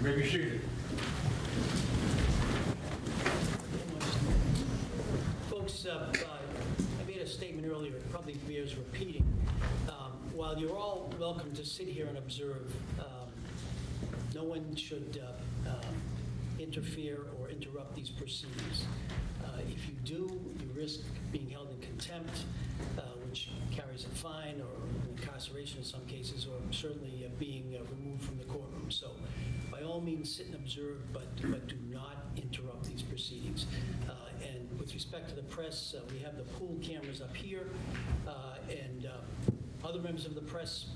You may be seated. Folks, I made a statement earlier, it probably bears repeating. While you're all welcome to sit here and observe, no one should interfere or interrupt these proceedings. If you do, you risk being held in contempt, which carries a fine or incarceration in some cases, or certainly being removed from the courtroom. So by all means, sit and observe, but do not interrupt these proceedings. And with respect to the press, we have the pool cameras up here, and other members of the press,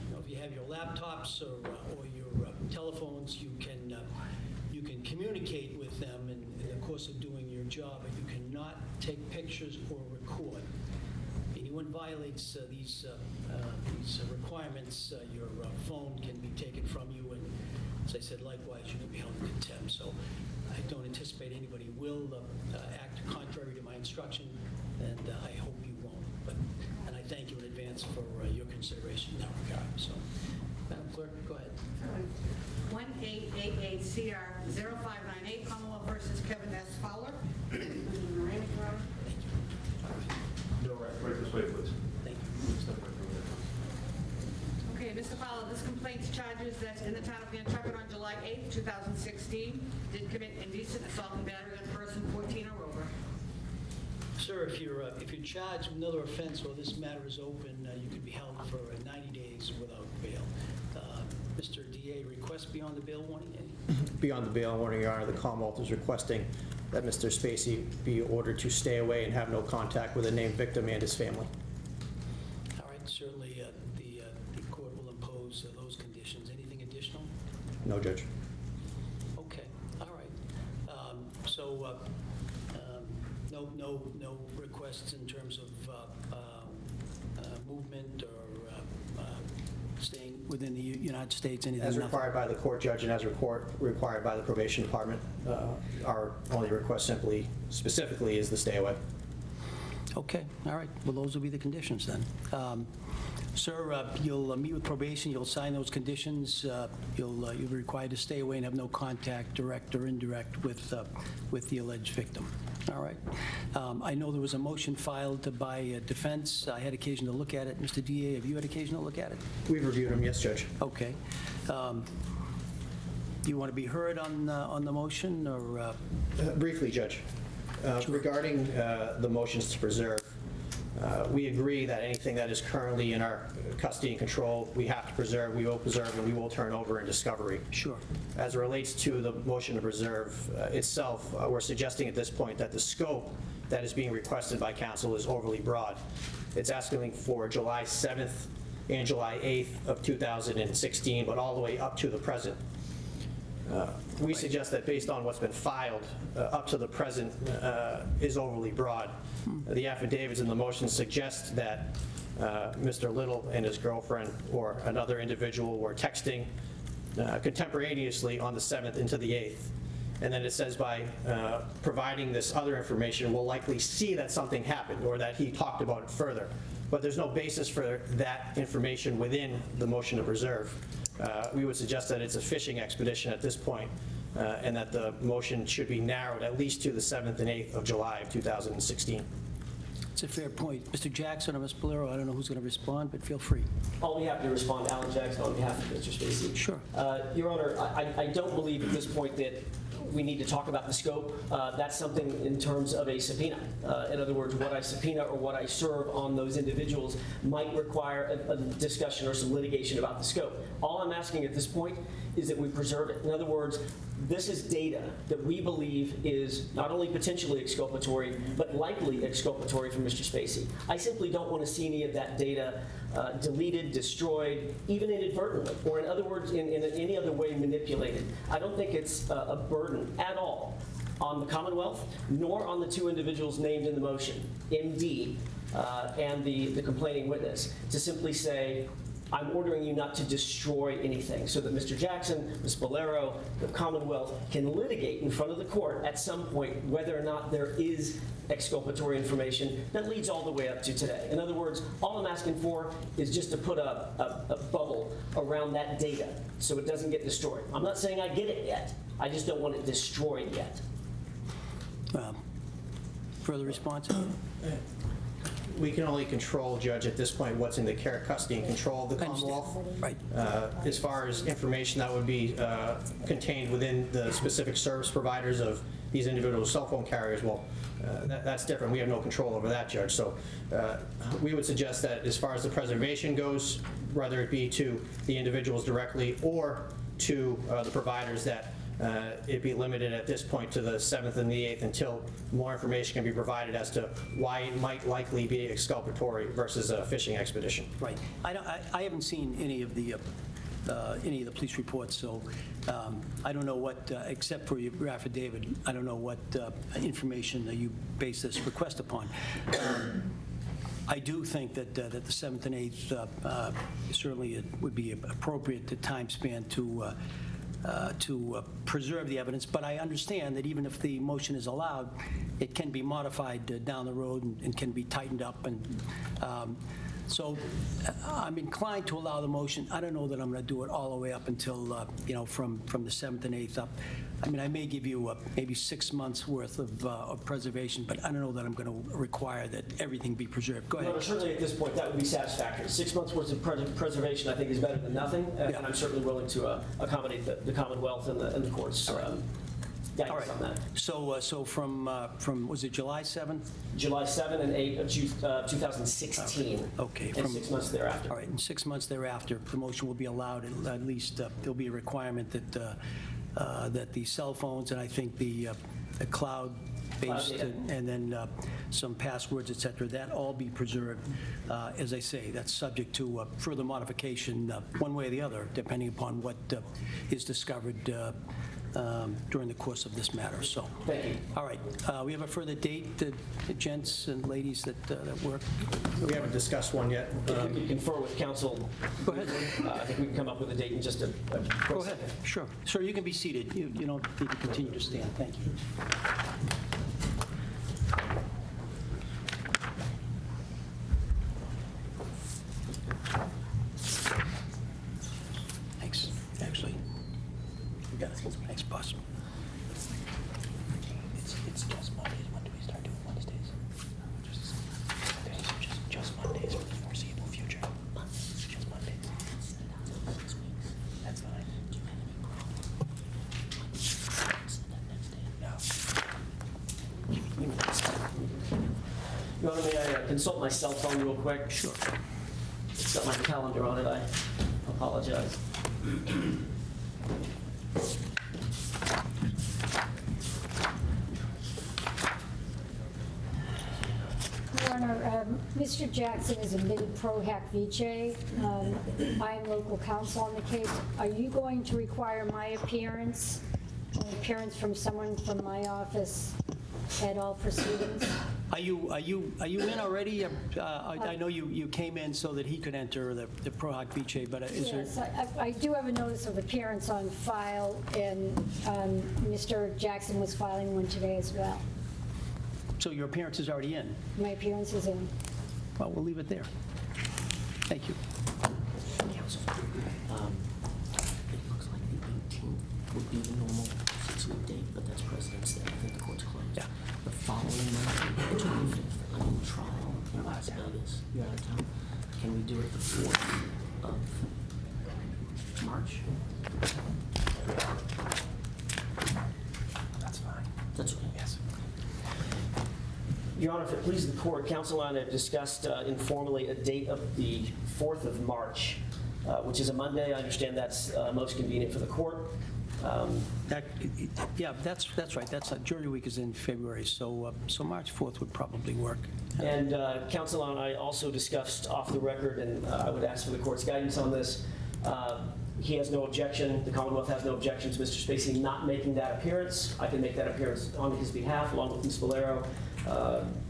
you know, if you have your laptops or your telephones, you can communicate with them in the course of doing your job, but you cannot take pictures or record. Anyone violates these requirements, your phone can be taken from you, and as I said, likewise, you can be held in contempt. So I don't anticipate anybody will act contrary to my instruction, and I hope you won't. And I thank you in advance for your consideration in that regard. So, Madam Clerk, go ahead. 1888 CR 0598 Commonwealth versus Kevin S. Fowler. No, right this way, please. Thank you. Okay, Mr. Fowler, this complaint charges that in the town of Nantucket on July 8th, 2016, did commit indecent assault and battery on a person 14 or over. Sir, if you're charged with another offense while this matter is open, you could be held for 90 days without bail. Mr. DA, request beyond the bail warning? Beyond the bail warning, Your Honor, the Commonwealth is requesting that Mr. Spacey be ordered to stay away and have no contact with the named victim and his family. All right, certainly the court will impose those conditions. Anything additional? No, Judge. Okay, all right. No requests in terms of movement or staying within the United States, anything? As required by the court, Judge, and as required by the probation department, our only request specifically is the stay away. Okay, all right. Well, those will be the conditions then. Sir, you'll meet with probation, you'll sign those conditions, you'll be required to stay away and have no contact, direct or indirect, with the alleged victim. All right. I know there was a motion filed by defense. I had occasion to look at it. Mr. DA, have you had occasion to look at it? We've reviewed them, yes, Judge. Okay. Do you want to be heard on the motion, or? Briefly, Judge. Sure. Regarding the motions to preserve, we agree that anything that is currently in our custody and control, we have to preserve, we will preserve, and we will turn over in discovery. Sure. As it relates to the motion to preserve itself, we're suggesting at this point that the scope that is being requested by counsel is overly broad. It's asking for July 7th and July 8th of 2016, but all the way up to the present. We suggest that based on what's been filed up to the present is overly broad. The affidavits in the motion suggest that Mr. Little and his girlfriend or another individual were texting contemporaneously on the 7th into the 8th. And then it says by providing this other information, we'll likely see that something happened or that he talked about it further. But there's no basis for that information within the motion to preserve. We would suggest that it's a fishing expedition at this point, and that the motion should be narrowed at least to the 7th and 8th of July of 2016. It's a fair point. Mr. Jackson or Ms. Bolero, I don't know who's going to respond, but feel free. I'll be happy to respond. Alan Jackson on behalf of Mr. Spacey. Sure. Your Honor, I don't believe at this point that we need to talk about the scope. That's something in terms of a subpoena. In other words, what I subpoena or what I serve on those individuals might require a discussion or some litigation about the scope. All I'm asking at this point is that we preserve it. In other words, this is data that we believe is not only potentially exculpatory, but likely exculpatory for Mr. Spacey. I simply don't want to see any of that data deleted, destroyed, even inadvertently, or in other words, in any other way manipulated. I don't think it's a burden at all on the Commonwealth, nor on the two individuals named in the motion, MD and the complaining witness, to simply say, I'm ordering you not to destroy anything so that Mr. Jackson, Ms. Bolero, the Commonwealth can litigate in front of the court at some point whether or not there is exculpatory information that leads all the way up to today. In other words, all I'm asking for is just to put a bubble around that data so it doesn't get destroyed. I'm not saying I get it yet. I just don't want it destroyed yet. Further response? We can only control, Judge, at this point, what's in the care, custody, and control of the I understand. Commonwealth. Right. As far as information that would be contained within the specific service providers of these individual cell phone carriers, well, that's different. We have no control over that, Judge. So we would suggest that as far as the preservation goes, whether it be to the individuals directly or to the providers, that it be limited at this point to the 7th and the 8th until more information can be provided as to why it might likely be exculpatory versus a fishing expedition. Right. I haven't seen any of the police reports, so I don't know what, except for your affidavit, I don't know what information that you base this request upon. I do think that the 7th and 8th, certainly it would be appropriate the time span to preserve the evidence, but I understand that even if the motion is allowed, it can be modified down the road and can be tightened up. And so I'm inclined to allow the motion. I don't know that I'm going to do it all the way up until, from the 7th and 8th up. I mean, I may give you maybe 6 months worth of preservation, but I don't know that I'm going to require that everything be preserved. Go ahead. No, certainly at this point, that would be satisfactory. 6 months worth of preservation, I think, is better than nothing, and I'm certainly willing to accommodate the Commonwealth and the courts. Guidance All right. on that. So from was it July 7th? July 7 and 8 of 2016. Okay. And 6 months thereafter. All right, in 6 months thereafter, the motion will be allowed. At least there'll be a requirement that the cell phones and I think the cloud-based data. and then some passwords, et cetera, that all be preserved. As I say, that's subject to further modification one way or the other, depending upon what is discovered during the course of this matter. So, Thank you. all right, we have a further date, gents and ladies that work. We haven't discussed one yet. If you could confer with counsel, Go ahead. I think we can come up with a date in just a quick Go ahead. second. Sure. Sir, you can be seated. You don't need to continue to stand. Thank you. Thanks. Actually, we got it. Thanks, boss. It's just Mondays. When do we start doing Wednesdays? Just Mondays for the foreseeable future. Just Mondays. That's fine. Your Honor, may I consult my cell phone real quick? Sure. It's got my calendar on it. I apologize. Your Honor, Mr. Jackson is admitted pro hac vice. I am local counsel on the case. Are you going to require my appearance, an appearance from someone from my office at all proceedings? Are you in already? I know you came in so that he could enter the pro hac vice, but is there? Yes, I do have a notice of appearance on file, and Mr. Jackson was filing one today as well. So your appearance is already in? My appearance is in. Well, we'll leave it there. Thank you. Counsel, it looks like the 18th would be the normal 6-week date, but that's President's Day. I think the court's closed. Yeah. The following Monday, the 25th, I'm in trial in Las Vegas. Downtown. Can we do it the 4th of March? That's fine. That's okay. Yes. Your Honor, if it pleases the court, counsel and I have discussed informally a date of the 4th of March, which is a Monday. I understand that's most convenient for the court. Yeah, that's right. That's jury week is in February, so March 4th would probably work. And counsel and I also discussed off the record, and I would ask for the court's guidance on this. He has no objection, the Commonwealth has no objection to Mr. Spacey not making that appearance. I can make that appearance on his behalf, along with Ms. Bolero,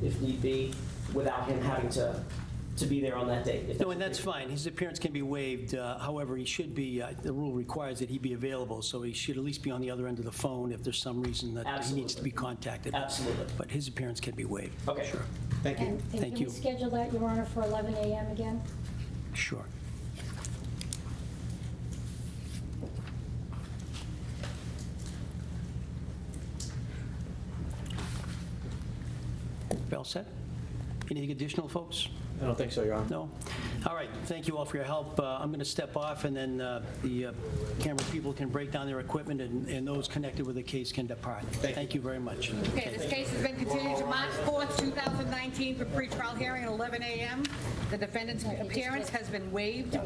if need be, without him having to to be there on that date. if No, and that's fine. His appearance can be waived. However, he should be, the rule requires that he be available, so he should at least be on the other end of the phone if there's some reason that he needs to be contacted. Absolutely. But his appearance can be waived. Okay. Sure. Thank you. And Thank can you. we schedule that, Your Honor, for 11 a.m. again? Sure. All set? Anything additional, folks? I don't think so, Your Honor. No? All right, thank you all for your help. I'm going to step off, and then the camera people can break down their equipment, and those connected with the case can depart. Thank you very much. Okay, this case has been continued to March 4th, 2019 for pretrial hearing at 11 a.m. The defendant's appearance has been waived.